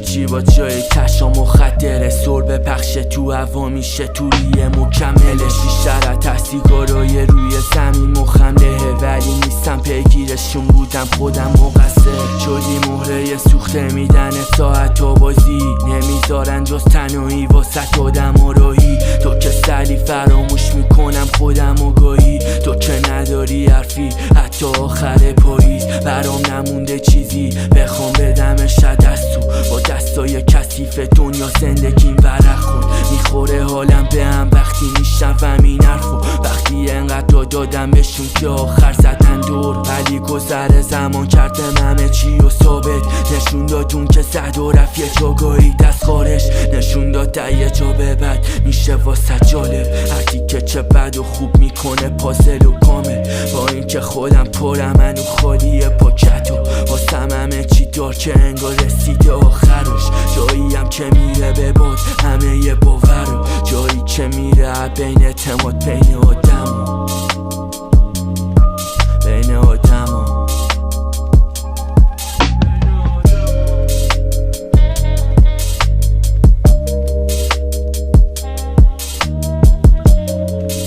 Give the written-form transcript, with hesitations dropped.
چی با جای تشا مخدره سر به پخش تو هوا میشه توریه مکملش بیشتر از سیگارای روی زمین مخم لهه ولی نیستم پیگیرشون بودم خودم مقصر شدی مهره سوخته میدن ساعت و بازی نمیذارن جز تنهایی واسه آدم آراهی تو که سلی فراموش میکنم خودم و گاهی تو که نداری حرفی حتی آخر پاییز برام نمونده چیزی بخوام بدمش دستو با دستای کثیف دنیا زندگیم ورق خون میخوره حالم به هم وقتی میشنوم این حرفو وقتی انقدر دادم بهشون که آخر زدن دور ولی گذر زمان کردم همه چی و ثابت نشون دادون که زد و رفت یه جاگاهی دست خارج نشون داد یه جا به بعد میشه واسه جالب هرکی که چه بد و خوب میکنه پازل و کامل با این که خودم پرم منو خالیه پاکت و واسم همه چی دار که انگار رسیده آخرش جایی هم که میره به باد همه یه باور جایی که میره بین اعتماد بین آدم